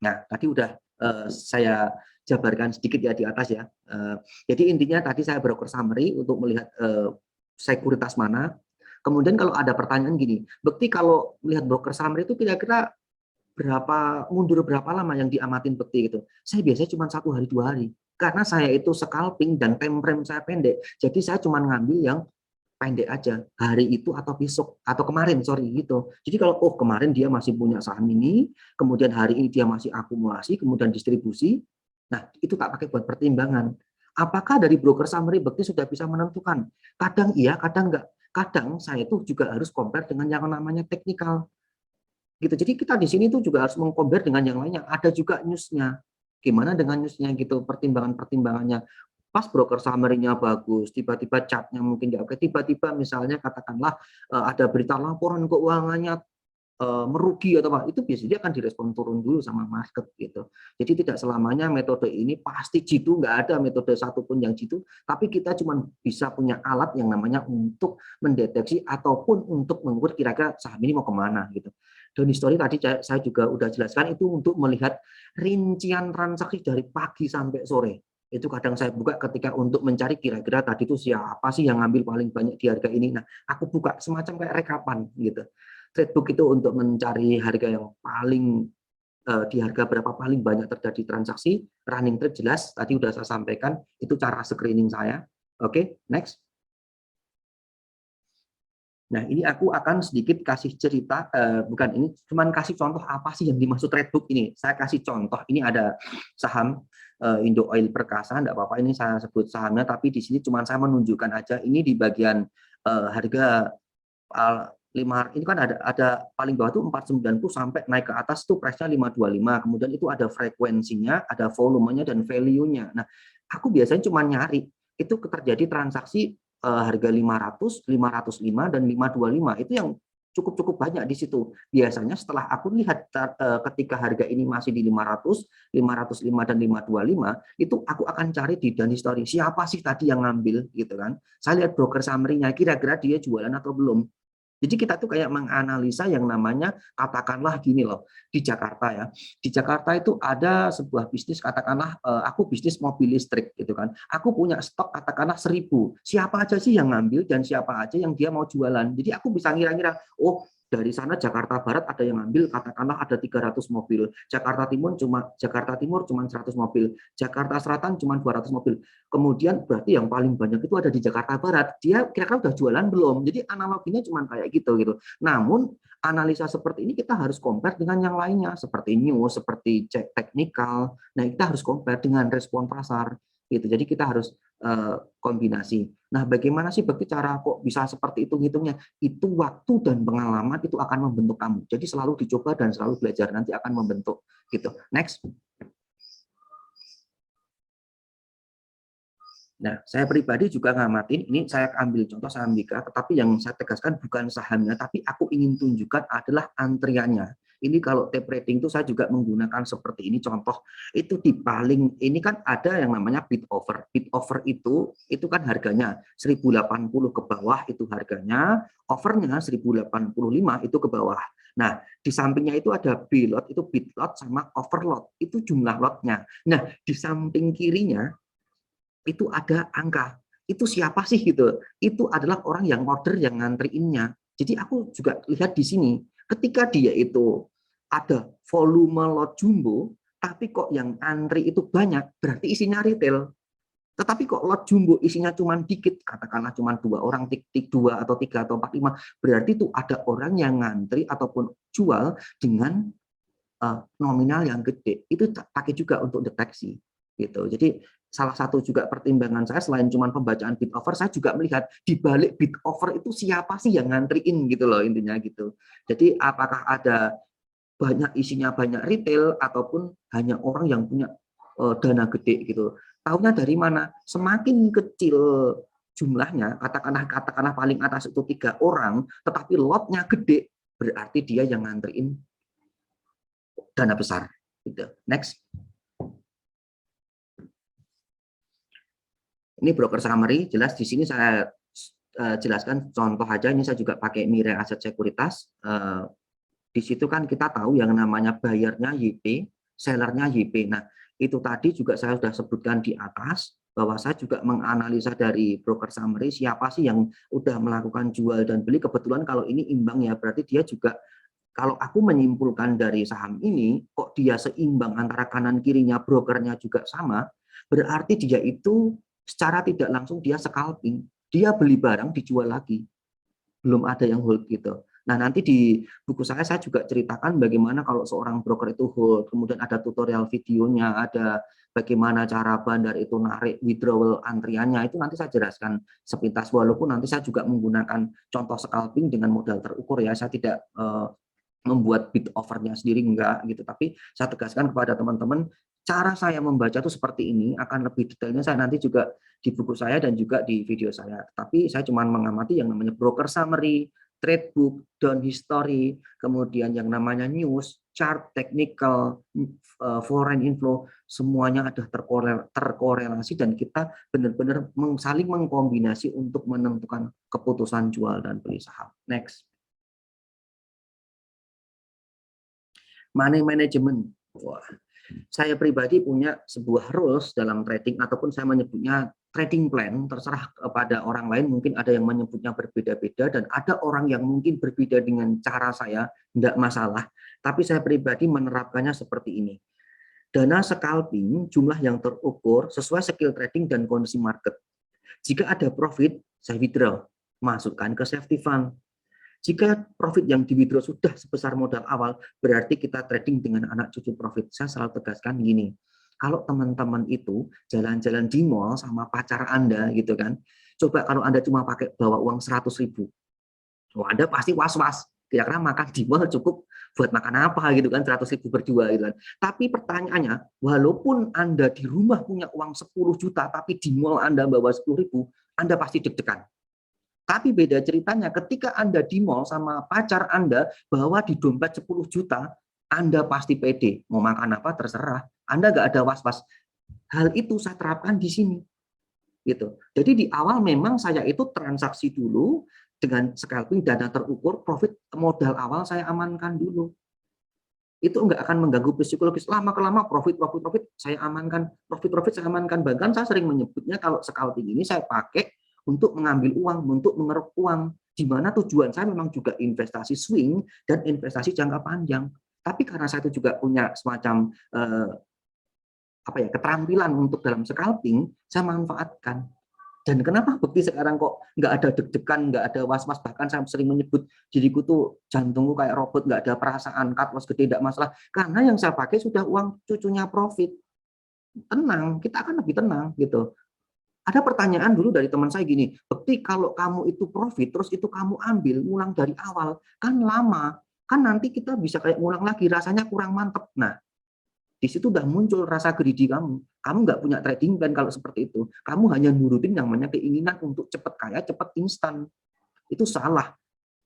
Nah, tadi udah saya jabarkan sedikit ya di atas ya. Jadi intinya tadi saya broker summary untuk melihat sekuritas mana. Kemudian kalau ada pertanyaan gini, Bekti kalau melihat broker summary itu kira-kira mundur berapa lama yang diamatin Bekti gitu? Saya biasanya cuma 1 hari 2 hari. Karena saya itu scalping dan time frame saya pendek. Jadi saya cuma ngambil yang pendek aja, hari itu atau besok atau kemarin, sorry gitu. Jadi kalau kemarin dia masih punya saham ini, kemudian hari ini dia masih akumulasi, kemudian distribusi, nah itu tak pakai buat pertimbangan. Apakah dari broker summary Bekti sudah bisa menentukan? Kadang iya, kadang enggak. Kadang saya itu juga harus compare dengan yang namanya teknikal gitu. Jadi kita di sini tuh juga harus mengcompare dengan yang lainnya. Ada juga newsnya. Gimana dengan newsnya gitu, pertimbangan-pertimbangannya. Pas broker summary-nya bagus, tiba-tiba chartnya mungkin nggak oke, tiba-tiba misalnya katakanlah ada berita laporan keuangannya merugi atau apa, itu biasanya akan direspon turun dulu sama market gitu. Jadi tidak selamanya metode ini pasti jitu, nggak ada metode satupun yang jitu, tapi kita cuma bisa punya alat yang namanya untuk mendeteksi ataupun untuk mengukur kira-kira saham ini mau kemana gitu. Dan history tadi saya juga udah jelaskan itu untuk melihat rincian transaksi dari pagi sampai sore. Itu kadang saya buka ketika untuk mencari kira-kira tadi itu siapa sih yang ngambil paling banyak di harga ini. Nah, aku buka semacam kayak rekapan gitu. Tradebook itu untuk mencari harga yang paling di harga berapa paling banyak terjadi transaksi. Running trade jelas tadi sudah saya sampaikan, itu cara screening saya. Oke, next. Nah, ini aku akan sedikit kasih cerita, bukan ini, cuman kasih contoh apa sih yang dimaksud tradebook ini. Saya kasih contoh, ini ada saham Indo Oil Perkasa, enggak apa-apa ini saya sebut sahamnya, tapi di sini cuman saya menunjukkan aja, ini di bagian harga 5, ini kan ada paling bawah tuh 490 sampai naik ke atas tuh price-nya 525. Kemudian itu ada frekuensinya, ada volumenya dan value-nya. Nah, aku biasanya cuma nyari itu terjadi transaksi harga 500, 505 dan 525. Itu yang cukup banyak di situ. Biasanya setelah aku lihat ketika harga ini masih di 500, 505 dan 525, itu aku akan cari di dan history siapa sih tadi yang ngambil gitu kan. Saya lihat broker summary-nya kira-kira dia jualan atau belum. Jadi kita tuh kayak menganalisa yang namanya katakanlah gini loh, di Jakarta ya. Di Jakarta itu ada sebuah bisnis katakanlah aku bisnis mobil listrik gitu kan. Aku punya stok katakanlah 1.000. Siapa aja sih yang ngambil dan siapa aja yang dia mau jualan. Jadi aku bisa ngira-ngira, oh dari sana Jakarta Barat ada yang ngambil katakanlah ada 300 mobil. Jakarta Timur cuma 100 mobil. Jakarta Selatan cuma 200 mobil. Kemudian berarti yang paling banyak itu ada di Jakarta Barat. Dia kira-kira udah jualan belum? Jadi analoginya cuma kayak gitu. Namun analisa seperti ini kita harus compare dengan yang lainnya seperti news, seperti cek teknikal. Nah, kita harus compare dengan respon pasar gitu. Jadi kita harus kombinasi. Nah, bagaimana sih Bekti cara kok bisa seperti itu ngitungnya? Itu waktu dan pengalaman itu akan membentuk kamu. Jadi selalu dicoba dan selalu belajar, nanti akan membentuk gitu. Next. Nah, saya pribadi juga ngamatin, ini saya ambil contoh saham Mika, tetapi yang saya tegaskan bukan sahamnya, tapi aku ingin tunjukkan adalah antriannya. Ini kalau tape trading itu saya juga menggunakan seperti ini contoh. Itu di paling ini kan ada yang namanya bid over. Bid over itu kan harganya 1080 ke bawah itu harganya, overnya 1085 itu ke bawah. Nah, di sampingnya itu ada B lot, itu bid lot sama overlot, itu jumlah lotnya. Nah, di samping kirinya itu ada angka. Itu siapa sih gitu? Itu adalah orang yang order yang ngantriinnya. Jadi aku juga lihat di sini, ketika dia itu ada volume lot jumbo, tapi kok yang antri itu banyak, berarti isinya retail. Tetapi kok lot jumbo isinya cuma dikit, katakanlah cuma 2 orang, tik 2 atau 3 atau 4, 5, berarti itu ada orang yang ngantri ataupun jual dengan nominal yang gede. Itu pakai juga untuk deteksi gitu. Jadi salah satu juga pertimbangan saya selain cuma pembacaan bid over, saya juga melihat di balik bid over itu siapa sih yang ngantriin gitu loh intinya gitu. Jadi apakah ada isinya banyak retail ataupun hanya orang yang punya dana gede gitu. Tahunya dari mana? Semakin kecil jumlahnya, katakanlah paling atas itu 3 orang, tetapi lotnya gede, berarti dia yang ngantriin dana besar. Gitu. Next. Ini broker summary, jelas di sini saya jelaskan contoh aja, ini saya juga pakai Mirai Aset Sekuritas. Di situ kan kita tahu yang namanya bayarnya YP, sellernya YP. Nah, itu tadi juga saya sudah sebutkan di atas, bahwa saya juga menganalisa dari broker summary siapa sih yang udah melakukan jual dan beli. Kebetulan kalau ini imbang ya, berarti dia juga, kalau aku menyimpulkan dari saham ini, kok dia seimbang antara kanan kirinya, brokernya juga sama, berarti dia itu secara tidak langsung dia scalping, dia beli barang dijual lagi, belum ada yang hold gitu. Nah, nanti di buku saya juga ceritakan bagaimana kalau seorang broker itu hold, kemudian ada tutorial videonya, ada bagaimana cara bandar itu narik withdrawal antriannya, itu nanti saya jelaskan sepintas, walaupun nanti saya juga menggunakan contoh scalping dengan modal terukur ya, saya tidak membuat bid offernya sendiri, enggak gitu, tapi saya tegaskan kepada teman-teman, cara saya membaca itu seperti ini, akan lebih detailnya saya nanti juga di buku saya dan juga di video saya. Tapi saya cuma mengamati yang namanya broker summary, trade book, down history, kemudian yang namanya news, chart, technical, foreign inflow, semuanya ada terkorelasi dan kita benar-benar saling mengkombinasi untuk menentukan keputusan jual dan beli saham. Next. Money management. Wah, saya pribadi punya sebuah rules dalam trading, ataupun saya menyebutnya trading plan, terserah kepada orang lain, mungkin ada yang menyebutnya berbeda-beda, dan ada orang yang mungkin berbeda dengan cara saya, tidak masalah. Tapi saya pribadi menerapkannya seperti ini. Dana scalping, jumlah yang terukur sesuai skill trading dan kondisi market. Jika ada profit, saya withdraw, masukkan ke safety fund. Jika profit yang di withdraw sudah sebesar modal awal, berarti kita trading dengan anak cucu profit. Saya selalu tegaskan gini, kalau teman-teman itu jalan-jalan di mall sama pacar Anda gitu kan, coba kalau Anda cuma pakai bawa uang 100.000, Anda pasti was-was. Kira-kira makan di mall cukup buat makan apa gitu kan, 100.000 berdua gitu kan. Tapi pertanyaannya, walaupun Anda di rumah punya uang 10 juta, tapi di mall Anda bawa 10.000, Anda pasti deg-degan. Tapi beda ceritanya ketika Anda di mall sama pacar Anda bawa di dompet 10 juta, Anda pasti pede. Mau makan apa terserah. Anda nggak ada was-was. Hal itu saya terapkan di sini. Gitu. Jadi di awal memang saya itu transaksi dulu dengan scalping dana terukur, profit modal awal saya amankan dulu. Itu nggak akan mengganggu psikologis. Lama-kelama profit saya amankan, profit saya amankan. Bahkan saya sering menyebutnya kalau scalping ini saya pakai untuk mengambil uang, untuk mengeruk uang, di mana tujuan saya memang juga investasi swing dan investasi jangka panjang. Tapi karena saya itu juga punya semacam keterampilan untuk dalam scalping, saya manfaatkan. Dan kenapa bukti sekarang kok nggak ada deg-degan, nggak ada was-was, bahkan saya sering menyebut diriku tuh jantungku kayak robot, nggak ada perasaan, cut loss gede, tidak masalah. Karena yang saya pakai sudah uang cucunya profit. Tenang, kita akan lebih tenang gitu. Ada pertanyaan dulu dari teman saya gini, Bekti kalau kamu itu profit, terus itu kamu ambil, ngulang dari awal, kan lama, kan nanti kita bisa kayak ngulang lagi, rasanya kurang mantep. Nah, di situ udah muncul rasa greedy kamu. Kamu nggak punya trading plan kalau seperti itu. Kamu hanya nurutin yang namanya keinginan untuk cepat kaya, cepat instan. Itu salah.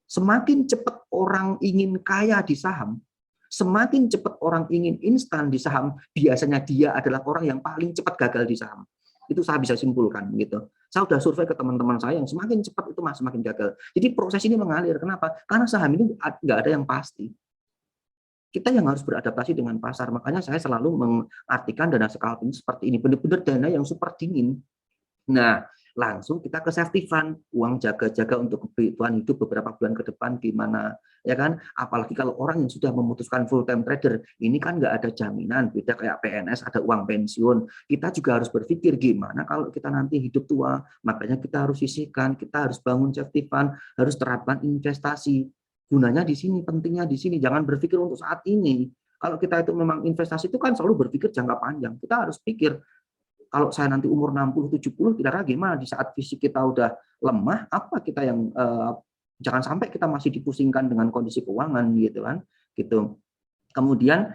Semakin cepat orang ingin kaya di saham, semakin cepat orang ingin instan di saham, biasanya dia adalah orang yang paling cepat gagal di saham. Itu saya bisa simpulkan gitu. Saya sudah survei ke teman-teman saya yang semakin cepat itu semakin gagal. Jadi proses ini mengalir. Kenapa? Karena saham ini nggak ada yang pasti. Kita yang harus beradaptasi dengan pasar. Makanya saya selalu mengartikan dana scalping seperti ini. Benar-benar dana yang super dingin. Nah, langsung kita ke safety fund, uang jaga-jaga untuk kebutuhan hidup beberapa bulan ke depan gimana, ya kan? Apalagi kalau orang yang sudah memutuskan full time trader, ini kan nggak ada jaminan, beda kayak PNS ada uang pensiun. Kita juga harus berpikir gimana kalau kita nanti hidup tua, makanya kita harus sisihkan, kita harus bangun safety fund, harus terapkan investasi. Gunanya di sini, pentingnya di sini, jangan berpikir untuk saat ini. Kalau kita itu memang investasi itu kan selalu berpikir jangka panjang. Kita harus pikir kalau saya nanti umur 60 70 kira-kira gimana di saat fisik kita udah lemah, apa kita yang jangan sampai kita masih dipusingkan dengan kondisi keuangan gitu kan. Gitu. Kemudian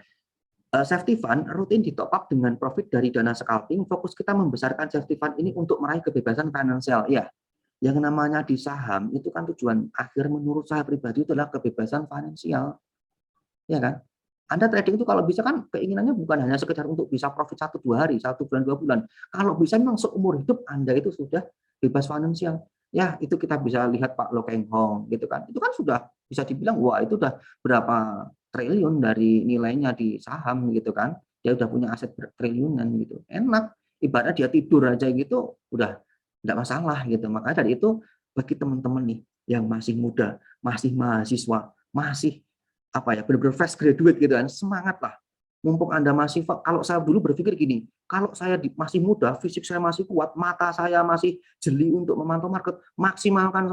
safety fund rutin di top up dengan profit dari dana scalping, fokus kita membesarkan safety fund ini untuk meraih kebebasan finansial. Ya, yang namanya di saham itu kan tujuan akhir menurut saya pribadi itu adalah kebebasan finansial. Ya kan? Anda trading itu kalau bisa kan keinginannya bukan hanya sekedar untuk bisa profit 1-2 hari, 1 bulan, 2 bulan. Kalau bisa memang seumur hidup Anda itu sudah bebas finansial. Ya, itu kita bisa lihat Pak Lo Keng Hong gitu kan. Itu kan sudah bisa dibilang wah itu udah berapa triliun dari nilainya di saham gitu kan. dia udah punya aset bertriliunan gitu. Enak, ibaratnya dia tidur aja gitu udah enggak masalah gitu. Makanya dari itu bagi teman-teman nih yang masih muda, masih mahasiswa, masih apa ya, benar-benar fresh graduate gitu kan, semangat lah. Mumpung Anda masih, kalau saya dulu berpikir gini, kalau saya masih muda, fisik saya masih kuat, mata saya masih jeli untuk memantau market, maksimalkan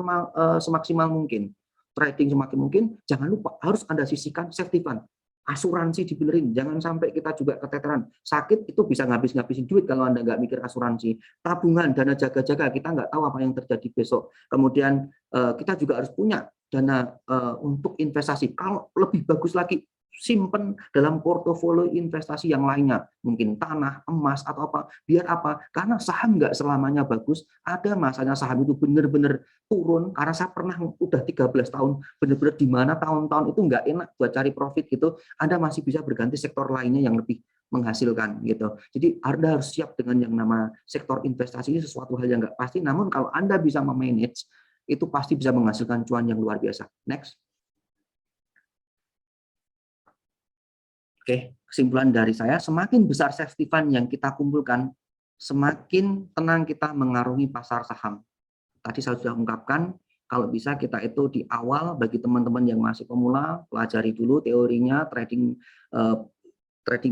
semaksimal mungkin. Trading semakin mungkin, jangan lupa harus Anda sisihkan safety fund. Asuransi dibenerin, jangan sampai kita juga keteteran. Sakit itu bisa ngabisin duit kalau Anda nggak mikir asuransi. Tabungan, dana jaga-jaga, kita nggak tahu apa yang terjadi besok. Kemudian kita juga harus punya dana untuk investasi. Kalau lebih bagus lagi, simpen dalam portofolio investasi yang lainnya, mungkin tanah, emas, atau apa. Biar apa? Karena saham nggak selamanya bagus, ada masanya saham itu benar-benar turun, karena saya pernah udah 13 tahun, benar-benar di mana tahun-tahun itu nggak enak buat cari profit gitu, Anda masih bisa berganti sektor lainnya yang lebih menghasilkan gitu. Jadi Anda harus siap dengan yang nama sektor investasi, ini sesuatu hal yang nggak pasti, namun kalau Anda bisa memanage, itu pasti bisa menghasilkan cuan yang luar biasa. Next. Oke, kesimpulan dari saya, semakin besar safety fund yang kita kumpulkan, semakin tenang kita mengarungi pasar saham. Tadi saya sudah ungkapkan, kalau bisa kita itu di awal, bagi teman-teman yang masih pemula, pelajari dulu teorinya, trading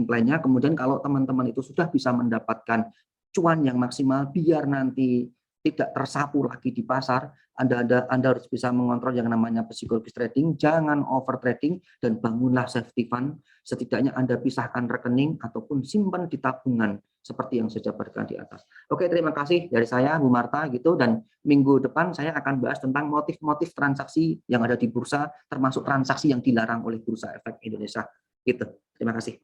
plan-nya, kemudian kalau teman-teman itu sudah bisa mendapatkan cuan yang maksimal, biar nanti tidak tersapu lagi di pasar, Anda harus bisa mengontrol yang namanya psikologis trading, jangan over trading, dan bangunlah safety fund. Setidaknya Anda pisahkan rekening ataupun simpan di tabungan seperti yang saya jabarkan di atas. Oke, terima kasih dari saya Bu Marta gitu, dan minggu depan saya akan bahas tentang motif-motif transaksi yang ada di bursa, termasuk transaksi yang dilarang oleh Bursa Efek Indonesia. Gitu. Terima kasih.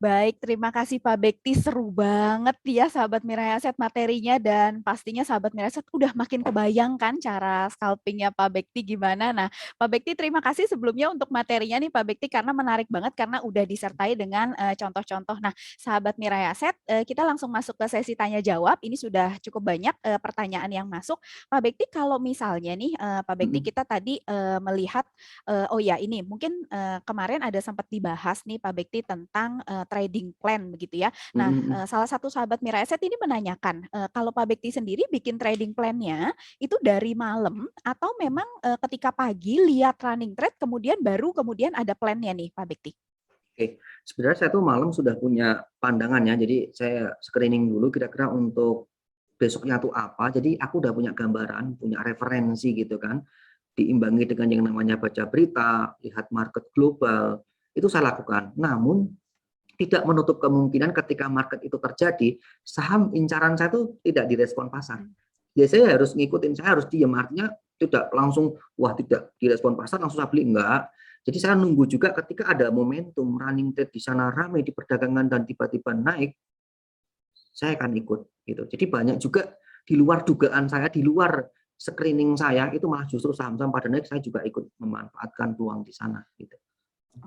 Baik, terima kasih Pak Bekti. Seru banget ya sahabat Mirai Aset materinya, dan pastinya sahabat Mirai Aset udah makin kebayangkan cara scalpingnya Pak Bekti gimana. Nah, Pak Bekti terima kasih sebelumnya untuk materinya nih Pak Bekti, karena menarik banget karena udah disertai dengan contoh-contoh. Nah, sahabat Mirai Aset, kita langsung masuk ke sesi tanya jawab. Ini sudah cukup banyak pertanyaan yang masuk. Pak Bekti, kalau misalnya nih Pak Bekti, kita tadi melihat, oh ya ini mungkin kemarin ada sempat dibahas nih Pak Bekti tentang trading plan begitu ya. Nah, salah satu sahabat Mira Asset ini menanyakan, kalau Pak Bekti sendiri bikin trading plan-nya itu dari malam atau memang ketika pagi lihat running trade kemudian ada plan-nya nih Pak Bekti? Oke, sebenarnya saya tuh malam sudah punya pandangan ya, jadi saya screening dulu kira-kira untuk besoknya tuh apa, jadi aku udah punya gambaran, punya referensi gitu kan, diimbangi dengan yang namanya baca berita, lihat market global, itu saya lakukan. Namun tidak menutup kemungkinan ketika market itu terjadi, saham incaran saya itu tidak direspon pasar. Biasanya harus ngikutin, saya harus diam, artinya tidak langsung, wah tidak direspon pasar, langsung saya beli, enggak. Jadi saya nunggu juga ketika ada momentum running trade di sana ramai di perdagangan dan tiba-tiba naik, saya akan ikut. Gitu. Jadi banyak juga di luar dugaan saya, di luar screening saya, itu malah justru saham-saham pada naik, saya juga ikut memanfaatkan peluang di sana. Gitu.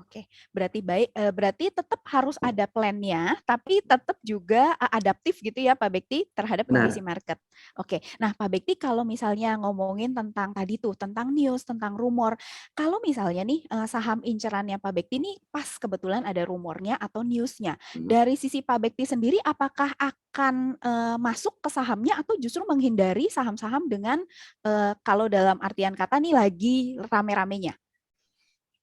Oke, berarti baik, berarti tetap harus ada plan-nya, tapi tetap juga adaptif gitu ya Pak Bekti terhadap kondisi Benar. market. Oke, nah Pak Bekti kalau misalnya ngomongin tentang tadi tuh, tentang news, tentang rumor, kalau misalnya nih saham incerannya Pak Bekti nih pas kebetulan ada rumornya atau newsnya, dari sisi Pak Bekti sendiri apakah akan masuk ke sahamnya atau justru menghindari saham-saham dengan kalau dalam artian kata nih lagi rame-ramenya?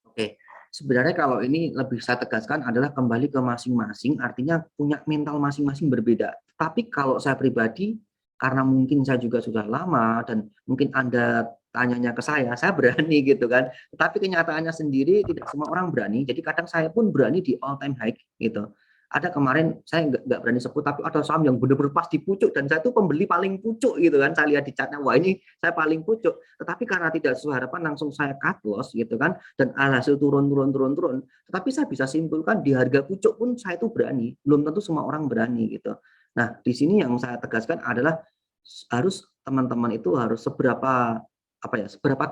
Oke, sebenarnya kalau ini lebih saya tegaskan adalah kembali ke masing-masing, artinya punya mental masing-masing berbeda. Tapi kalau saya pribadi, karena mungkin saya juga sudah lama dan mungkin Anda tanyanya ke saya berani gitu kan. Tapi kenyataannya sendiri tidak semua orang berani. Jadi kadang saya pun berani di all time high gitu. Ada kemarin saya nggak berani sebut, tapi ada saham yang benar-benar pas di pucuk dan saya tuh pembeli paling pucuk gitu kan. Saya lihat di chartnya, wah ini saya paling pucuk. Tetapi karena tidak sesuai harapan langsung saya cut loss gitu kan, dan alhasil turun. Tetapi saya bisa simpulkan di harga pucuk pun saya itu berani. Belum tentu semua orang berani gitu. Nah di sini yang saya tegaskan adalah harus teman-teman itu harus seberapa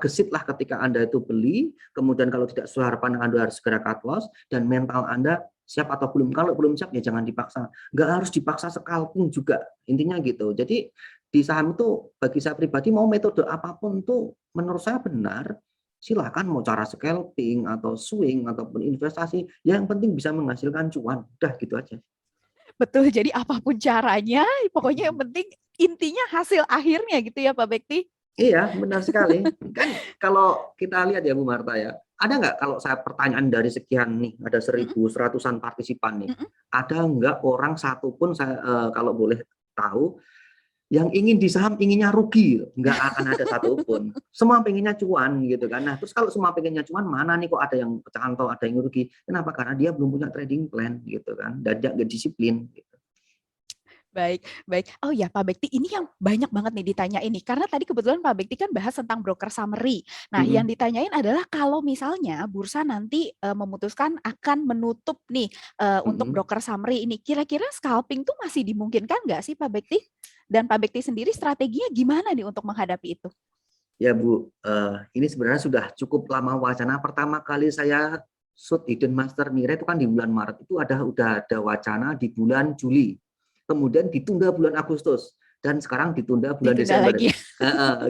gesit lah ketika Anda itu beli, kemudian kalau tidak sesuai harapan Anda harus segera cut loss, dan mental Anda siap atau belum. Kalau belum siap ya jangan dipaksa. Nggak harus dipaksa scalping juga, intinya gitu. Jadi di saham itu bagi saya pribadi mau metode apapun tuh menurut saya benar, Silakan mau cara scalping atau swing ataupun investasi, yang penting bisa menghasilkan cuan. Udah gitu aja. Betul, jadi apapun caranya, pokoknya yang penting intinya hasil akhirnya gitu ya Pak Bekti? Iya, benar sekali. Kan kalau kita lihat ya Bu Marta ya, ada nggak kalau saya pertanyaan dari sekian nih, ada Mhm, 1.100-an partisipan nih, mhm. ada nggak orang satu pun saya kalau boleh tahu yang ingin di saham inginnya rugi, nggak akan ada satupun. Semua pengennya cuan gitu kan. Nah, terus kalau semua pengennya cuan, mana nih kok ada yang kecantol, ada yang rugi? Kenapa? Karena dia belum punya trading plan gitu kan, dan dia nggak disiplin. Gitu. Baik, baik. Oh ya, Pak Bekti, ini yang banyak banget nih ditanya ini. Karena tadi kebetulan Pak Bekti kan bahas tentang broker summary. Nah, yang Mm-mm. ditanyain adalah kalau misalnya bursa nanti memutuskan akan menutup nih untuk Mm-mm. broker summary ini, kira-kira scalping tuh masih dimungkinkan nggak sih Pak Bekti? Dan Pak Bekti sendiri strateginya gimana nih untuk menghadapi itu? Ya Bu, ini sebenarnya sudah cukup lama wacana. Pertama kali saya shoot Hidden Master Nira itu kan di bulan Maret, itu udah ada wacana di bulan Juli. Kemudian ditunda bulan Agustus dan sekarang ditunda bulan Ditunda Desember. lagi.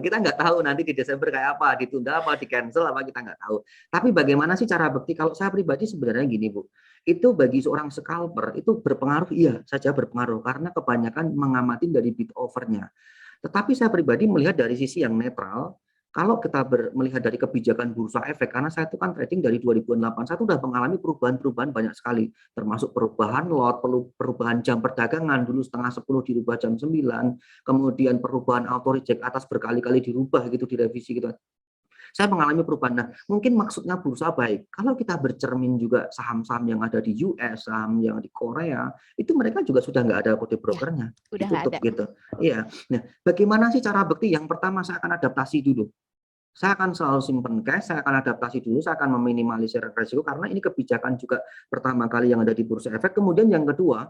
Kita nggak tahu nanti di Desember kayak apa, ditunda apa, di cancel apa, kita nggak tahu. Tapi bagaimana sih cara Bekti? Kalau saya pribadi sebenarnya gini Bu, itu bagi seorang scalper itu berpengaruh, iya saja berpengaruh karena kebanyakan mengamati dari bid overnya. Tetapi saya pribadi melihat dari sisi yang netral, kalau kita melihat dari kebijakan bursa efek, karena saya itu kan trading dari 2008, saya sudah mengalami perubahan-perubahan banyak sekali, termasuk perubahan lot, perubahan jam perdagangan, dulu setengah 10 dirubah jam 9, kemudian perubahan auto reject atas berkali-kali dirubah gitu, direvisi gitu. Saya mengalami perubahan. Nah, mungkin maksudnya bursa baik. Kalau kita bercermin juga saham-saham yang ada di US, saham yang di Korea, itu mereka juga sudah nggak ada kode Ya, brokernya, udah nggak ditutup ada. gitu. Iya. Nah, bagaimana sih cara Bekti? Yang pertama saya akan adaptasi dulu. Saya akan selalu simpen cash, saya akan adaptasi dulu, saya akan meminimalisir risiko karena ini kebijakan juga pertama kali yang ada di bursa efek. Kemudian yang kedua,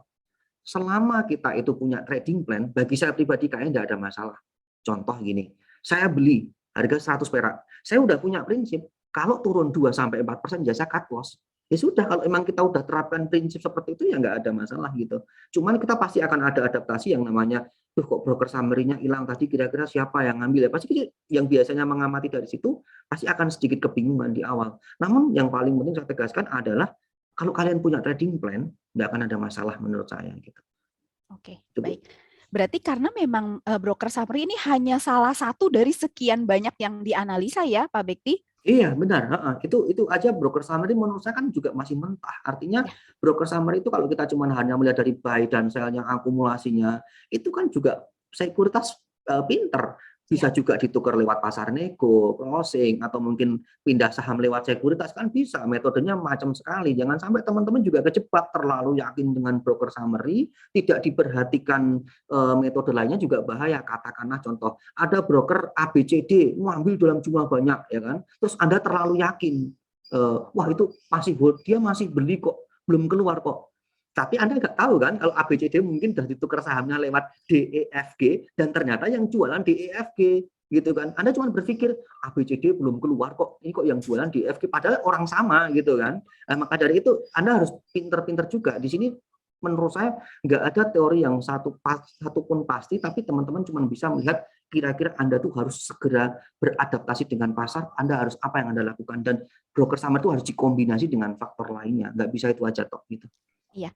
selama kita itu punya trading plan, bagi saya pribadi kayaknya tidak ada masalah. Contoh gini, saya beli harga 100 perak. Saya udah punya prinsip, kalau turun 2-4% ya saya cut loss. Ya sudah, kalau emang kita udah terapkan prinsip seperti itu ya nggak ada masalah gitu. Cuman kita pasti akan ada adaptasi yang namanya, tuh kok broker summary-nya hilang tadi, kira-kira siapa yang ngambil ya. Pasti yang biasanya mengamati dari situ, pasti akan sedikit kebingungan di awal. Namun yang paling penting saya tegaskan adalah, kalau kalian punya trading plan, nggak akan ada masalah menurut saya gitu. Oke, Itu, Bu. baik. Berarti karena memang broker summary ini hanya salah satu dari sekian banyak yang dianalisa ya, Pak Bekti? Iya benar, itu aja broker summary menurut saya kan juga masih mentah. Artinya Ya, broker summary itu kalau kita cuma hanya melihat dari buy dan sell yang akumulasinya, itu kan juga sekuritas pinter. Bisa ya. juga ditukar lewat pasar nego, closing, atau mungkin pindah saham lewat sekuritas kan bisa. Metodenya macam sekali. Jangan sampai teman-teman juga kejebak terlalu yakin dengan broker summary, tidak diperhatikan metode lainnya juga bahaya. Katakanlah contoh, ada broker ABCD ngambil dalam jumlah banyak ya kan, terus Anda terlalu yakin, wah itu masih hold, dia masih beli kok, belum keluar kok. Tapi Anda nggak tahu kan kalau ABCD mungkin sudah ditukar sahamnya lewat DEFG dan ternyata yang jualan DEFG gitu kan. Anda cuma berpikir ABCD belum keluar kok, ini kok yang jualan DEFG, padahal orang sama gitu kan. Nah, maka dari itu Anda harus pinter-pinter juga. Di sini menurut saya nggak ada teori yang satu pun pasti, tapi teman-teman cuma bisa melihat kira-kira Anda tuh harus segera beradaptasi dengan pasar, Anda harus apa yang Anda lakukan, dan broker sama itu harus dikombinasi dengan faktor lainnya, nggak bisa itu aja toh gitu. Iya,